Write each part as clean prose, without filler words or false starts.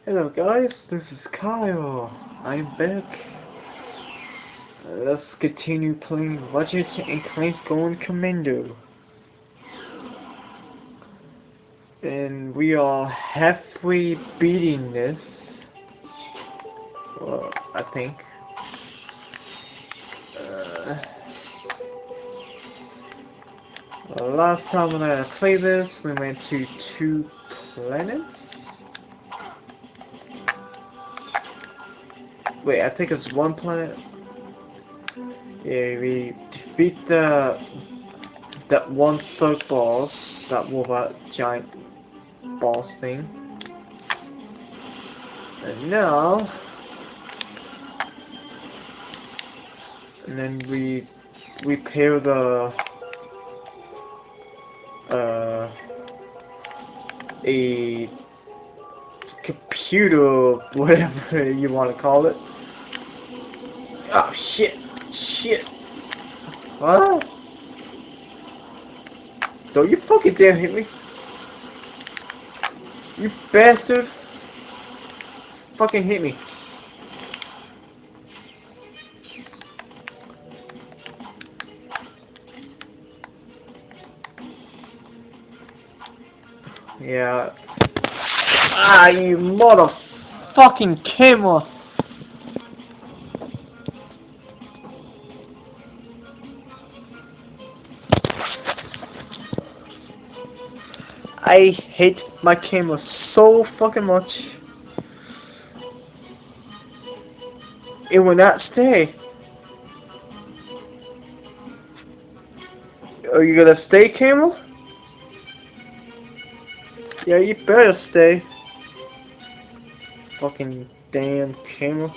Hello guys, this is Kyle. I'm back. Let's continue playing Ratchet and Clank going commando. And we are halfway beating this. Well, I think. Last time when I played this, we went to 2 planets. Wait, I think it's 1 planet. Yeah, we defeat that one third boss, that robot giant boss thing. And now, and then we repair a computer, whatever you want to call it. Oh shit! Shit! What? Don't you fucking dare hit me! You bastard! Fucking hit me! Yeah. Ah, you motherfucking camera! I hate my camera so fucking much. It will not stay. Are you gonna stay, camera? Yeah, you better stay. Fucking damn camera.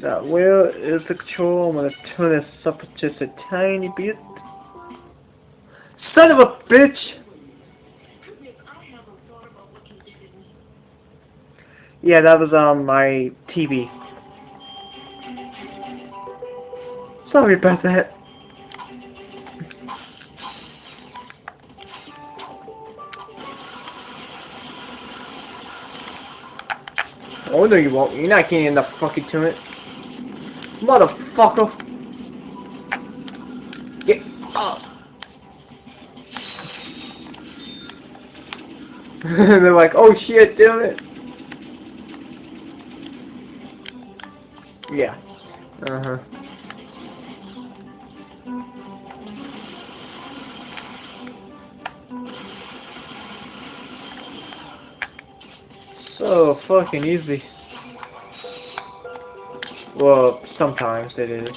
Now, where is the control? I'm gonna turn this up just a tiny bit. Son of a bitch! Yeah, that was on my TV. Sorry about that. Oh no you won't. You're not getting enough fucking to it. Motherfucker! Get up! They're like, oh shit, damn it! Yeah. Uh-huh. So fucking easy. Well, sometimes it is.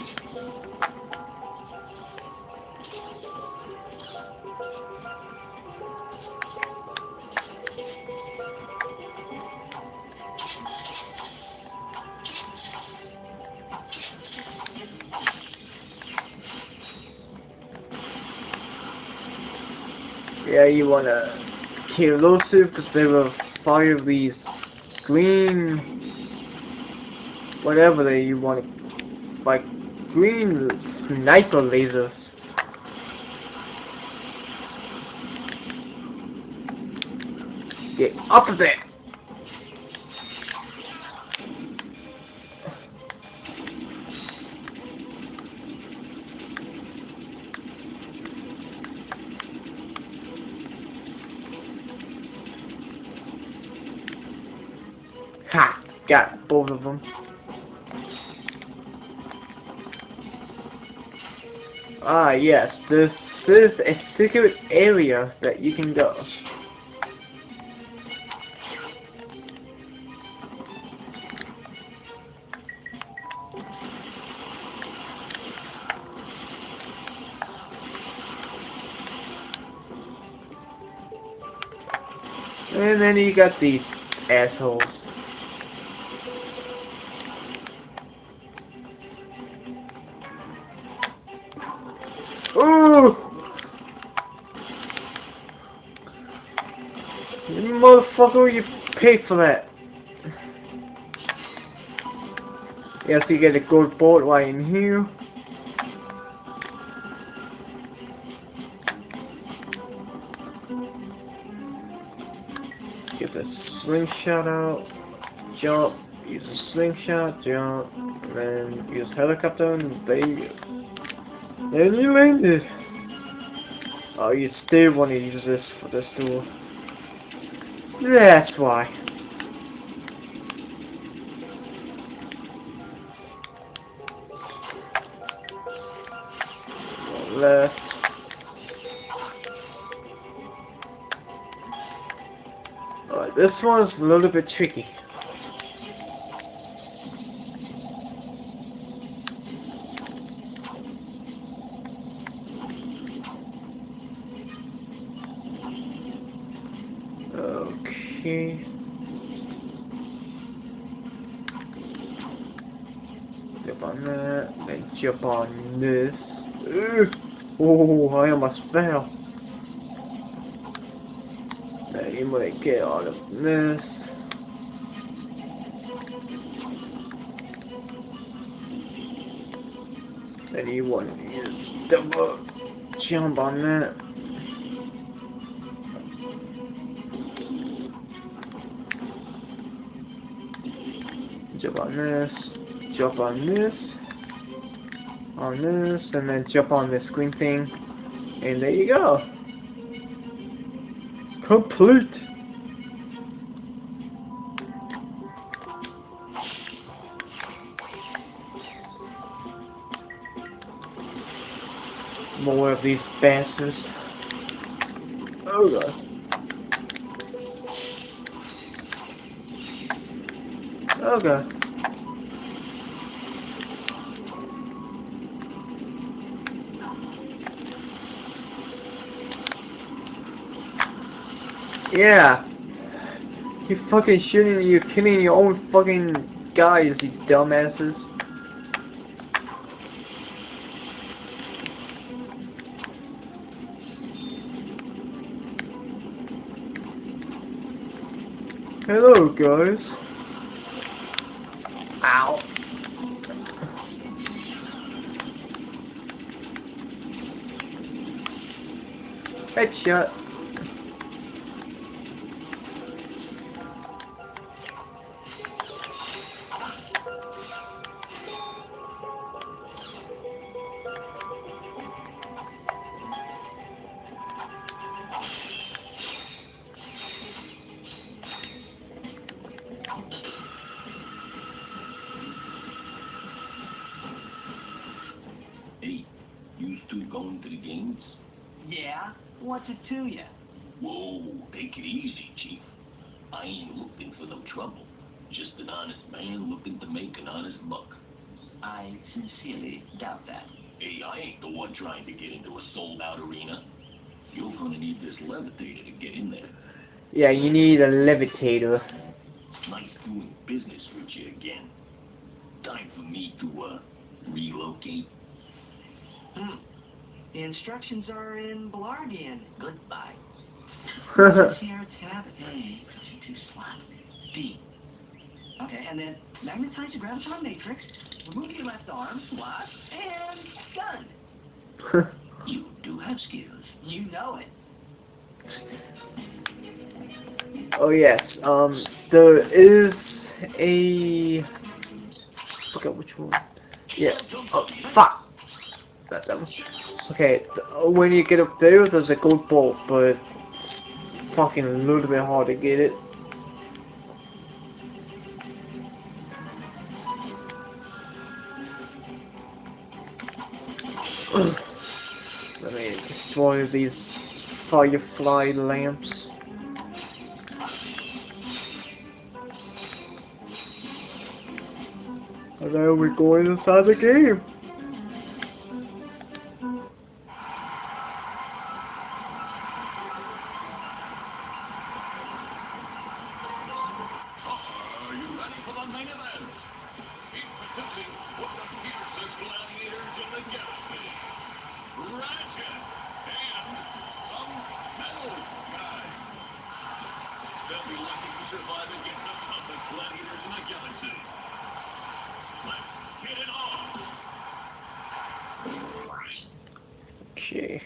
Yeah, you wanna kill those two because they will fire these green, whatever they you want, like green sniper lasers. Get up of there! Ha! Got both of them. Ah, yes, this is a secret area that you can go. And then you got these assholes. Ooh! You motherfucker, you paid for that. Yeah, so you get a gold bolt right in here. get the slingshot out, jump, use a slingshot, jump, and then use helicopter, and there you go. Then you landed. Oh, you still want to use this for this tool. That's why. Left. Alright, this one's a little bit tricky. Okay. Jump on that, then jump on this. Oh, I almost fell. Now you might get out of this. Then you want to use double jump on that. Jump on this, jump on this, and then jump on this green thing, and there you go. Complete. More of these bastards. Oh god. Oh god. Yeah. You fucking shooting, you're killing your own fucking guys, you dumbasses. Hello guys. Ow. Headshot. Hey, you two going to the games? Yeah? What's it to you? Whoa, take it easy, Chief. I ain't looking for no trouble. Just an honest man looking to make an honest buck. I sincerely doubt that. Hey, I ain't the one trying to get into a sold-out arena. You're gonna need this levitator to get in there. Yeah, you need a levitator. Nice doing business with you again. Time for me to, relocate. The instructions are in Blargian. Goodbye. Here, tab A, 52 slot B. Okay, and then magnetize the graviton matrix, remove your left arm, slot, and done. You do have skills. You know it. Oh yes, there is a... I forgot which one. Yeah, oh, fuck! That was... Okay, when you get up there, there's a gold bolt, but fucking a little bit hard to get it. Let me destroy these firefly lamps. And then we're going inside the game. Are you ready for the main event? He's presenting one of the fiercest gladiators in the galaxy, Ratchet and some metal guy. They'll be looking to survive against the toughest gladiators in the galaxy. Let's get it on! Okay.